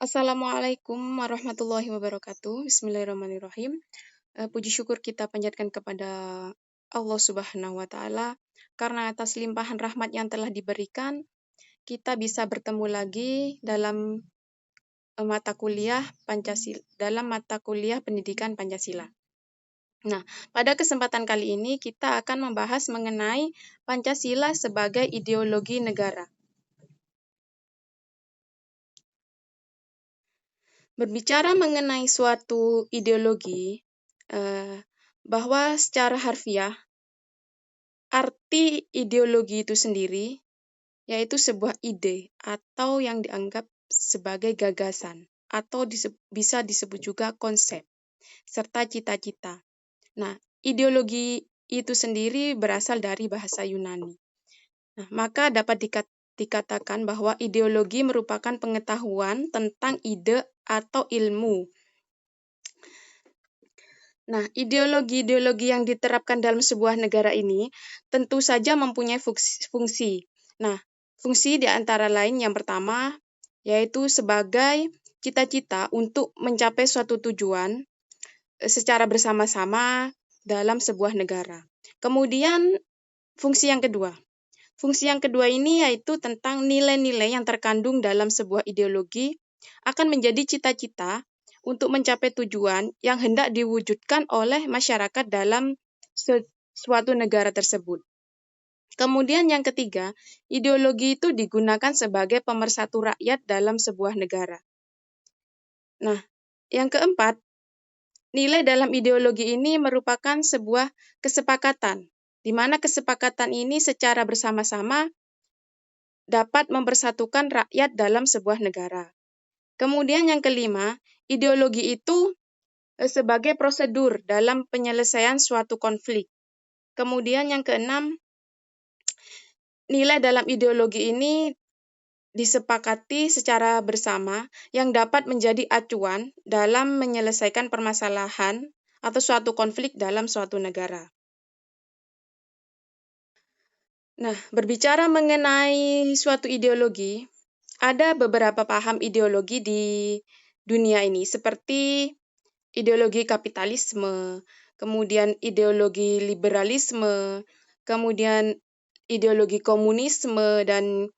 Assalamualaikum warahmatullahi wabarakatuh. Bismillahirrahmanirrahim. Puji syukur kita panjatkan kepada Allah Subhanahu wa Ta'ala, karena atas limpahan rahmat yang telah diberikan, kita bisa bertemu lagi dalam mata kuliah Pancasila, dalam mata kuliah pendidikan Pancasila. Nah, pada kesempatan kali ini kita akan membahas mengenai Pancasila sebagai ideologi negara. Berbicara mengenai suatu ideologi, bahwa secara harfiah, arti ideologi itu sendiri yaitu sebuah ide atau yang dianggap sebagai gagasan atau bisa disebut juga konsep, serta cita-cita. Nah, ideologi itu sendiri berasal dari bahasa Yunani. Nah, maka dapat dikatakan bahwa ideologi merupakan pengetahuan tentang ide atau ilmu. Nah, ideologi-ideologi yang diterapkan dalam sebuah negara ini tentu saja mempunyai fungsi. Nah, fungsi di antara lain yang pertama yaitu sebagai cita-cita untuk mencapai suatu tujuan secara bersama-sama dalam sebuah negara. Kemudian fungsi yang kedua. Fungsi yang kedua ini yaitu tentang nilai-nilai yang terkandung dalam sebuah ideologi akan menjadi cita-cita untuk mencapai tujuan yang hendak diwujudkan oleh masyarakat dalam suatu negara tersebut. Kemudian yang ketiga, ideologi itu digunakan sebagai pemersatu rakyat dalam sebuah negara. Nah, yang keempat, nilai dalam ideologi ini merupakan sebuah kesepakatan, di mana kesepakatan ini secara bersama-sama dapat mempersatukan rakyat dalam sebuah negara. Kemudian yang kelima, ideologi itu sebagai prosedur dalam penyelesaian suatu konflik. Kemudian yang keenam, nilai dalam ideologi ini disepakati secara bersama yang dapat menjadi acuan dalam menyelesaikan permasalahan atau suatu konflik dalam suatu negara. Nah, berbicara mengenai suatu ideologi, ada beberapa paham ideologi di dunia ini, seperti ideologi kapitalisme, kemudian ideologi liberalisme, kemudian ideologi komunisme, dan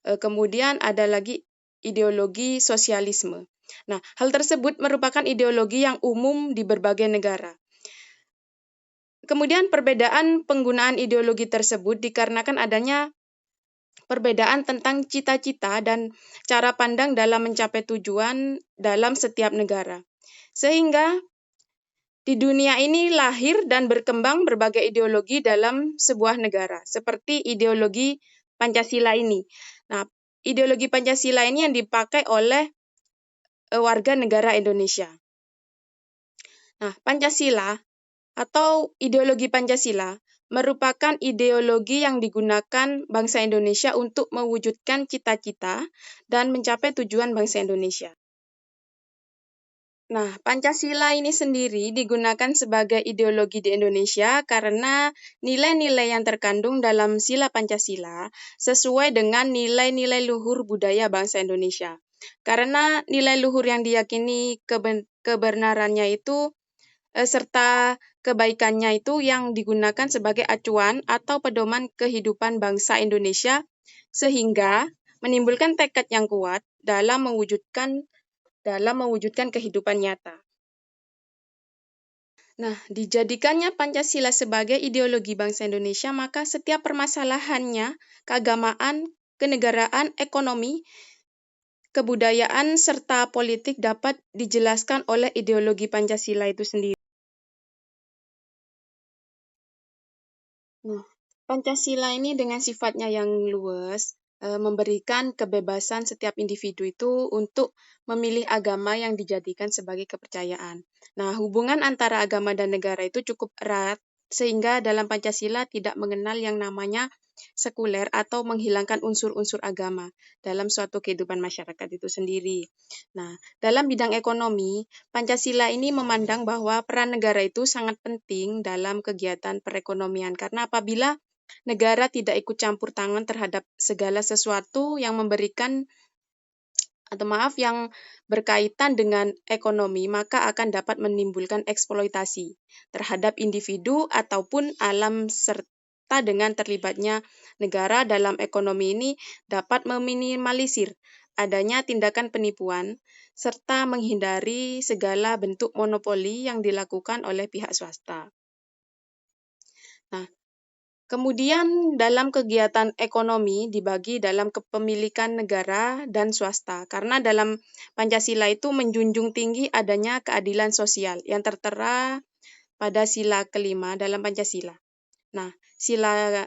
kemudian ada lagi ideologi sosialisme. Nah, hal tersebut merupakan ideologi yang umum di berbagai negara. Kemudian perbedaan penggunaan ideologi tersebut dikarenakan adanya perbedaan tentang cita-cita dan cara pandang dalam mencapai tujuan dalam setiap negara. Sehingga di dunia ini lahir dan berkembang berbagai ideologi dalam sebuah negara, seperti ideologi Pancasila ini. Nah, ideologi Pancasila ini yang dipakai oleh warga negara Indonesia. Nah, Pancasila atau ideologi Pancasila merupakan ideologi yang digunakan bangsa Indonesia untuk mewujudkan cita-cita dan mencapai tujuan bangsa Indonesia. Nah, Pancasila ini sendiri digunakan sebagai ideologi di Indonesia karena nilai-nilai yang terkandung dalam sila Pancasila sesuai dengan nilai-nilai luhur budaya bangsa Indonesia. Karena nilai luhur yang diyakini kebenarannya itu serta kebaikannya itu yang digunakan sebagai acuan atau pedoman kehidupan bangsa Indonesia sehingga menimbulkan tekad yang kuat dalam mewujudkan kehidupan nyata. Nah, dijadikannya Pancasila sebagai ideologi bangsa Indonesia, maka setiap permasalahannya, keagamaan, kenegaraan, ekonomi, kebudayaan, serta politik dapat dijelaskan oleh ideologi Pancasila itu sendiri. Nah, Pancasila ini dengan sifatnya yang luas, memberikan kebebasan setiap individu itu untuk memilih agama yang dijadikan sebagai kepercayaan. Nah, hubungan antara agama dan negara itu cukup erat, sehingga dalam Pancasila tidak mengenal yang namanya sekuler atau menghilangkan unsur-unsur agama dalam suatu kehidupan masyarakat itu sendiri. Nah, dalam bidang ekonomi, Pancasila ini memandang bahwa peran negara itu sangat penting dalam kegiatan perekonomian, karena apabila negara tidak ikut campur tangan terhadap segala sesuatu yang memberikan yang berkaitan dengan ekonomi, maka akan dapat menimbulkan eksploitasi terhadap individu ataupun alam, serta dengan terlibatnya negara dalam ekonomi ini dapat meminimalisir adanya tindakan penipuan serta menghindari segala bentuk monopoli yang dilakukan oleh pihak swasta. Nah, kemudian dalam kegiatan ekonomi dibagi dalam kepemilikan negara dan swasta, karena dalam Pancasila itu menjunjung tinggi adanya keadilan sosial yang tertera pada sila kelima dalam Pancasila. Nah, sila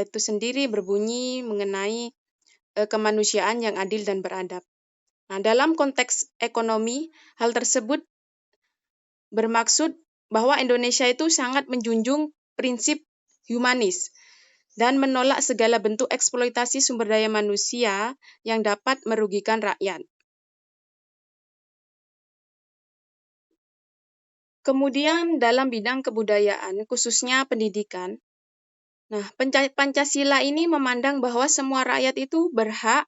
itu sendiri berbunyi mengenai kemanusiaan yang adil dan beradab. Nah, dalam konteks ekonomi, hal tersebut bermaksud bahwa Indonesia itu sangat menjunjung prinsip humanis dan menolak segala bentuk eksploitasi sumber daya manusia yang dapat merugikan rakyat. Kemudian dalam bidang kebudayaan, khususnya pendidikan, Pancasila ini memandang bahwa semua rakyat itu berhak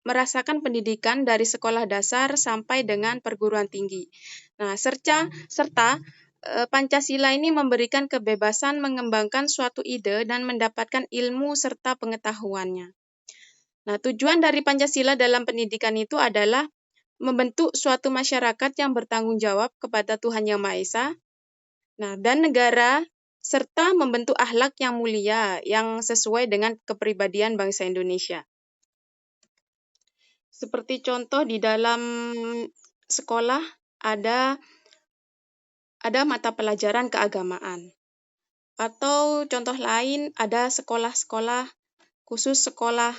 merasakan pendidikan dari sekolah dasar sampai dengan perguruan tinggi. Nah, serta Pancasila ini memberikan kebebasan mengembangkan suatu ide dan mendapatkan ilmu serta pengetahuannya. Nah, tujuan dari Pancasila dalam pendidikan itu adalah membentuk suatu masyarakat yang bertanggung jawab kepada Tuhan Yang Maha Esa, dan negara, serta membentuk akhlak yang mulia yang sesuai dengan kepribadian bangsa Indonesia. Seperti contoh di dalam sekolah ada mata pelajaran keagamaan. Atau contoh lain ada sekolah-sekolah khusus sekolah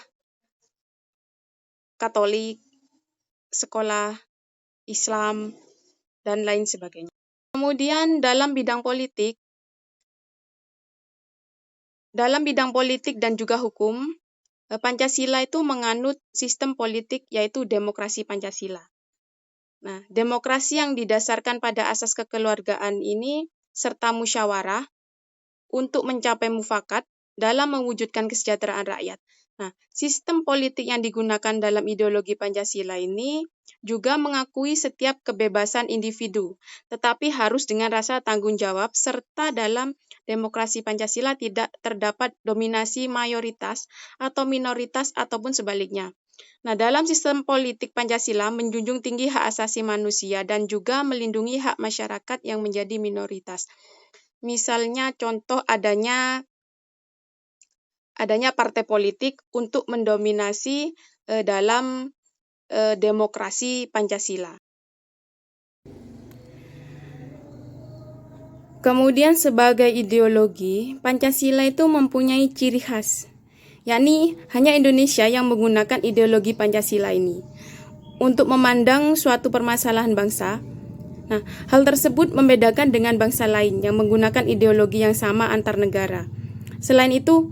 Katolik, sekolah Islam, dan lain sebagainya. Kemudian dalam bidang politik dan juga hukum, Pancasila itu menganut sistem politik yaitu demokrasi Pancasila. Nah, demokrasi yang didasarkan pada asas kekeluargaan ini serta musyawarah untuk mencapai mufakat dalam mewujudkan kesejahteraan rakyat. Nah, sistem politik yang digunakan dalam ideologi Pancasila ini juga mengakui setiap kebebasan individu, tetapi harus dengan rasa tanggung jawab, serta dalam demokrasi Pancasila tidak terdapat dominasi mayoritas atau minoritas ataupun sebaliknya. Nah, dalam sistem politik Pancasila menjunjung tinggi hak asasi manusia dan juga melindungi hak masyarakat yang menjadi minoritas. Misalnya contoh adanya partai politik untuk mendominasi dalam demokrasi Pancasila. Kemudian sebagai ideologi, Pancasila itu mempunyai ciri khas, yakni hanya Indonesia yang menggunakan ideologi Pancasila ini untuk memandang suatu permasalahan bangsa. Nah, hal tersebut membedakan dengan bangsa lain yang menggunakan ideologi yang sama antar negara. Selain itu,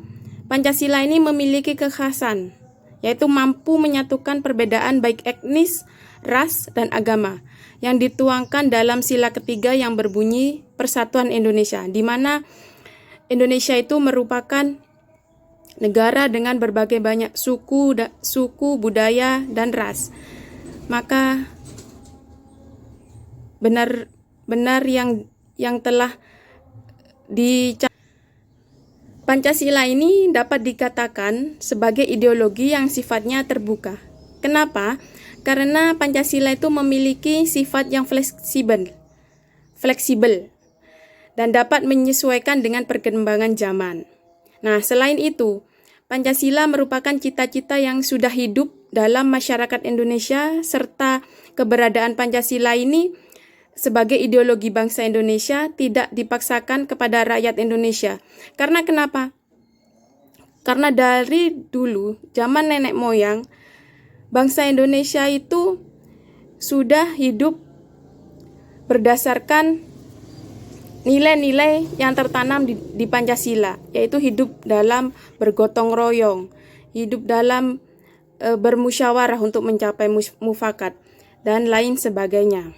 Pancasila ini memiliki kekhasan, yaitu mampu menyatukan perbedaan baik etnis, ras, dan agama, yang dituangkan dalam sila ketiga yang berbunyi Persatuan Indonesia, di mana Indonesia itu merupakan negara dengan berbagai banyak suku, budaya, dan ras. Maka benar yang telah Pancasila ini dapat dikatakan sebagai ideologi yang sifatnya terbuka. Kenapa? Karena Pancasila itu memiliki sifat yang fleksibel dan dapat menyesuaikan dengan perkembangan zaman. Nah, selain itu, Pancasila merupakan cita-cita yang sudah hidup dalam masyarakat Indonesia, serta keberadaan Pancasila ini sebagai ideologi bangsa Indonesia tidak dipaksakan kepada rakyat Indonesia. Karena kenapa? Karena dari dulu, zaman nenek moyang, bangsa Indonesia itu sudah hidup berdasarkan nilai-nilai yang tertanam di Pancasila, yaitu hidup dalam bergotong royong, hidup dalam bermusyawarah untuk mencapai mufakat, dan lain sebagainya.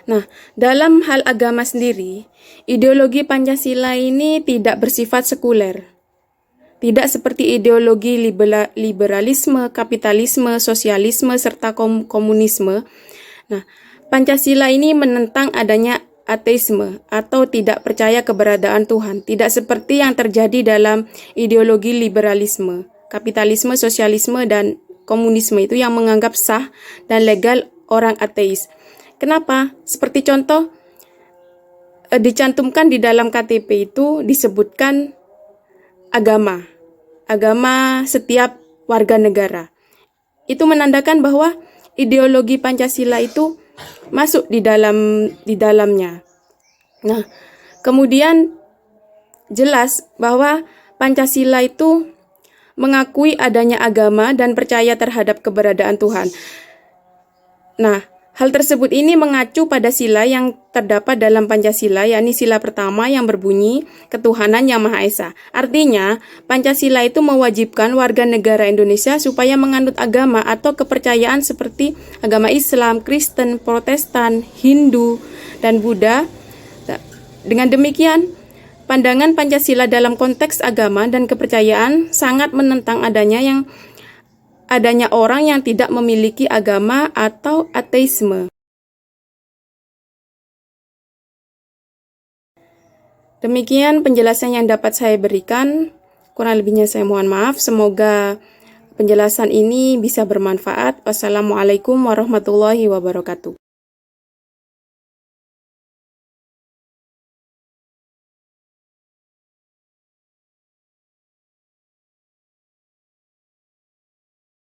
Nah, dalam hal agama sendiri, ideologi Pancasila ini tidak bersifat sekuler, tidak seperti ideologi liberalisme, kapitalisme, sosialisme, serta komunisme. Nah, Pancasila ini menentang adanya ateisme atau tidak percaya keberadaan Tuhan, tidak seperti yang terjadi dalam ideologi liberalisme, kapitalisme, sosialisme, dan komunisme itu yang menganggap sah dan legal orang ateis. Kenapa? Seperti contoh, dicantumkan di dalam KTP itu disebutkan agama setiap warga negara. Itu menandakan bahwa ideologi Pancasila itu masuk di dalamnya. Nah, kemudian jelas bahwa Pancasila itu mengakui adanya agama dan percaya terhadap keberadaan Tuhan. Nah, hal tersebut ini mengacu pada sila yang terdapat dalam Pancasila, yakni sila pertama yang berbunyi ketuhanan yang Maha Esa. Artinya, Pancasila itu mewajibkan warga negara Indonesia supaya menganut agama atau kepercayaan seperti agama Islam, Kristen, Protestan, Hindu, dan Buddha. Dengan demikian, pandangan Pancasila dalam konteks agama dan kepercayaan sangat menentang adanya orang yang tidak memiliki agama atau ateisme. Demikian penjelasan yang dapat saya berikan. Kurang lebihnya saya mohon maaf. Semoga penjelasan ini bisa bermanfaat. Wassalamualaikum warahmatullahi wabarakatuh.